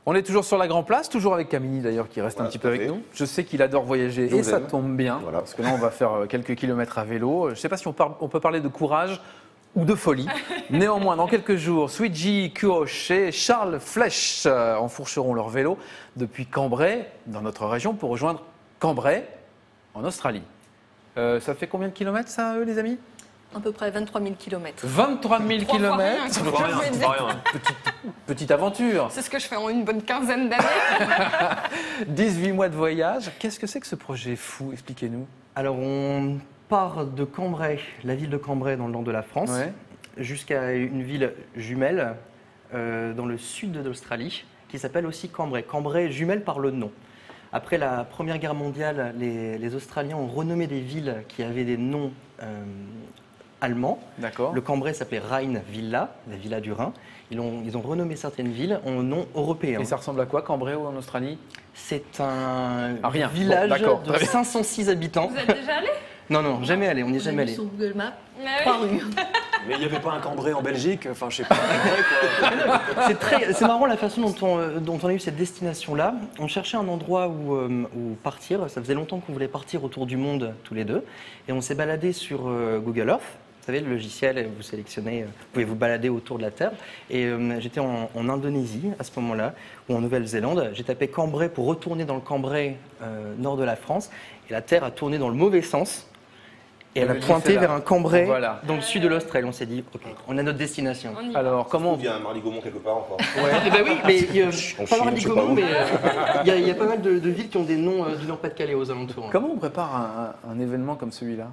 On est toujours sur la Grand Place, toujours avec Camini d'ailleurs qui reste un petit peu avec nous. Je sais qu'il adore voyager et ça tombe bien, parce que là on va faire quelques kilomètres à vélo. Je ne sais pas si on peut parler de courage ou de folie. Néanmoins, dans quelques jours, Switji Kuosh et Charles Flech enfourcheront leur vélo depuis Cambrai, dans notre région, pour rejoindre Cambrai, en Australie. Ça fait combien de kilomètres ça, les amis ? À peu près 23 000 km. 23 000 kilomètres. C'est pas rien. Petite aventure. C'est ce que je fais en une bonne quinzaine d'années. 18 mois de voyage. Qu'est-ce que c'est que ce projet fou ? Expliquez-nous. Alors, on part de Cambrai, la ville de Cambrai dans le nord de la France, jusqu'à une ville jumelle dans le sud de l'Australie, qui s'appelle aussi Cambrai. Cambrai jumelle par le nom. Après la Première Guerre mondiale, les Australiens ont renommé des villes qui avaient des noms allemands. Le Cambrai s'appelait Rhein-Villa, la villa du Rhin. Ils ont renommé certaines villes en nom européen. Et ça ressemble à quoi, Cambrai en Australie ? C'est un village de 506 habitants. Vous êtes déjà allé ? Non, jamais allé, on n'y est jamais allé. Sur Google Maps, 3 rues. Mais il n'y avait pas un Cambrai en Belgique, enfin je sais pas. C'est marrant la façon dont on a eu cette destination-là. On cherchait un endroit où partir. Ça faisait longtemps qu'on voulait partir autour du monde tous les deux. Et on s'est baladé sur Google Earth. Vous savez, le logiciel, vous sélectionnez, vous pouvez vous balader autour de la Terre. Et j'étais en Indonésie à ce moment-là, ou en Nouvelle-Zélande. J'ai tapé Cambrai pour retourner dans le Cambrai nord de la France. Et la Terre a tourné dans le mauvais sens. Et elle a pointé vers un Cambrai dans le sud de l'Australie. On s'est dit, ok, on a notre destination. Alors, comment il y a un Marly-Gaumont quelque part encore. Eh ben oui, mais pas Marly-Gaumont, mais il y a pas mal de villes qui ont des noms du Nord-Pas-de-Calais aux alentours. Comment on prépare un événement comme celui-là ?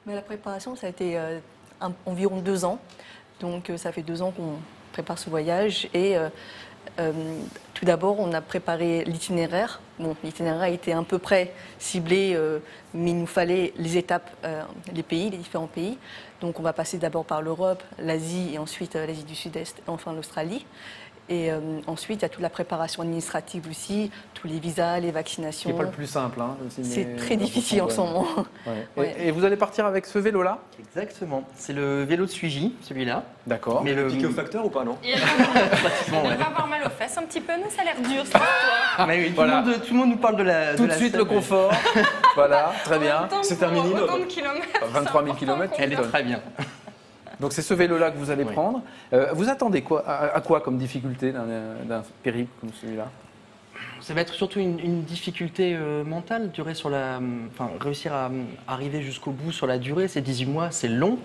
Mais la préparation, ça a été environ 2 ans. Donc, ça fait 2 ans qu'on prépare ce voyage. Et tout d'abord, on a préparé l'itinéraire. Bon, l'itinéraire a été à peu près ciblé, mais il nous fallait les étapes, les différents pays. Donc, on va passer d'abord par l'Europe, l'Asie et ensuite l'Asie du Sud-Est, et enfin l'Australie. Et ensuite, il y a toute la préparation administrative aussi, tous les visas, les vaccinations. C'est pas le plus simple. Hein, c'est très difficile en ce moment. Et vous allez partir avec ce vélo-là ? Exactement. C'est le vélo de Switji, celui-là. D'accord. Mais le piqué au facteur ou pas, non ? Il va avoir mal aux fesses un petit peu, mais ça a l'air dur, cette histoire. Mais oui, tout le monde nous parle de la... Tout de suite, le confort. Voilà, très bien. C'est un minimum. 23 000 km. Elle est très bien. Donc c'est ce vélo-là que vous allez prendre. Vous attendez à quoi comme difficulté d'un périple comme celui-là ? Ça va être surtout une difficulté mentale, réussir à arriver jusqu'au bout sur la durée. C'est 18 mois, c'est long.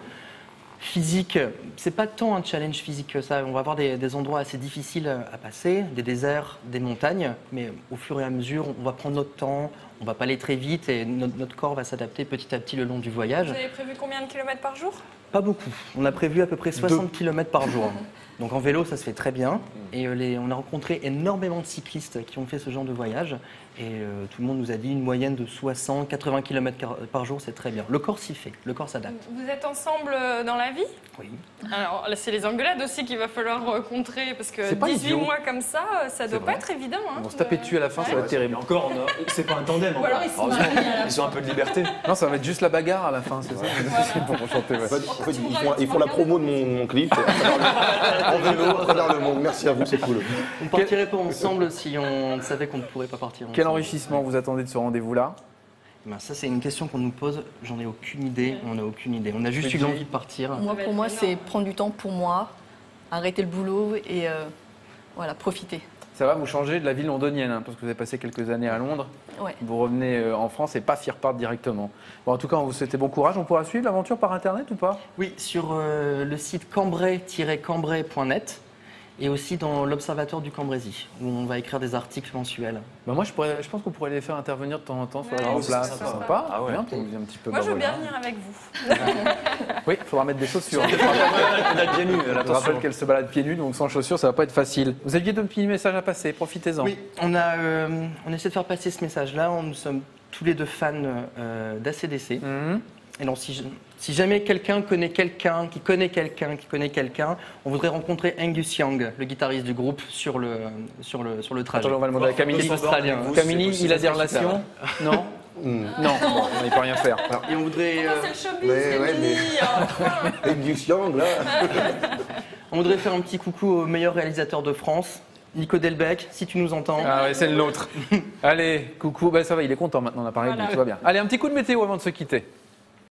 Physique, c'est pas tant un challenge physique que ça. On va avoir des endroits assez difficiles à passer, des déserts, des montagnes, mais au fur et à mesure, on va prendre notre temps, on va pas aller très vite et notre corps va s'adapter petit à petit le long du voyage. Vous avez prévu combien de kilomètres par jour ? Pas beaucoup. On a prévu à peu près 60 km par jour. Donc en vélo, ça se fait très bien. Et on a rencontré énormément de cyclistes qui ont fait ce genre de voyage. Et tout le monde nous a dit une moyenne de 60-80 km par jour, c'est très bien. Le corps s'y fait, le corps s'adapte. Vous êtes ensemble dans la vie ? Oui. Alors là, c'est les engueulades aussi qu'il va falloir contrer, parce que 18 mois comme ça, ça doit pas être évident. Hein, on va se taper dessus à la fin, ça va être terrible. Encore, c'est pas un tandem. Ou alors ils ont un peu de liberté. Non, ça va être juste la bagarre à la fin, c'est ça. C'est pour chanter. En fait, ils font la promo de mon clip en vélo à travers le monde. Merci à vous, c'est cool. On ne partirait pas ensemble si on savait qu'on ne pourrait pas partir ensemble. Quel enrichissement vous attendez de ce rendez-vous-là ? Ça, c'est une question qu'on nous pose. J'en ai aucune idée. On n'a aucune idée. On a juste eu l'envie de partir. Pour moi, c'est prendre du temps pour moi, arrêter le boulot et profiter. Ça va vous changer de la vie londonienne, parce que vous avez passé quelques années à Londres. Ouais. Vous revenez en France et pas s'y repartent directement. Bon, en tout cas, on vous souhaite bon courage. On pourra suivre l'aventure par Internet ou pas ? Oui, sur le site cambrai-cambrai.net. Et aussi dans l'Observatoire du Cambrésis, où on va écrire des articles mensuels. Moi, je pense qu'on pourrait les faire intervenir de temps en temps sur la Grande Place. C'est sympa. Ah ouais. Bien, pour vous un petit peu. Moi, je veux bien venir avec vous. Oui, il faudra mettre des chaussures. On a pieds nus, Je te rappelle qu'elle se balade pieds nus, donc sans chaussures, ça va pas être facile. Vous aviez deux petits messages à passer, profitez-en. Oui, on essaie de faire passer ce message-là. Nous sommes tous les deux fans d'ACDC. Et donc, si jamais quelqu'un connaît quelqu'un, qui connaît quelqu'un, on voudrait rencontrer Angus Young, le guitariste du groupe, sur le trajet. Attends, on va demander à Camini. Australien. Camini, il a des relations ? Non. Non, bon, il ne peut rien faire. Et on voudrait. C'est le showbiz, Angus Young, là. On voudrait faire un petit coucou au meilleur réalisateur de France, Nico Delbecq, si tu nous entends. Ah ouais, c'est le nôtre. Allez, coucou. Bah, ça va, il est content maintenant, on a parlé de lui, tout va bien. Allez, un petit coup de météo avant de se quitter.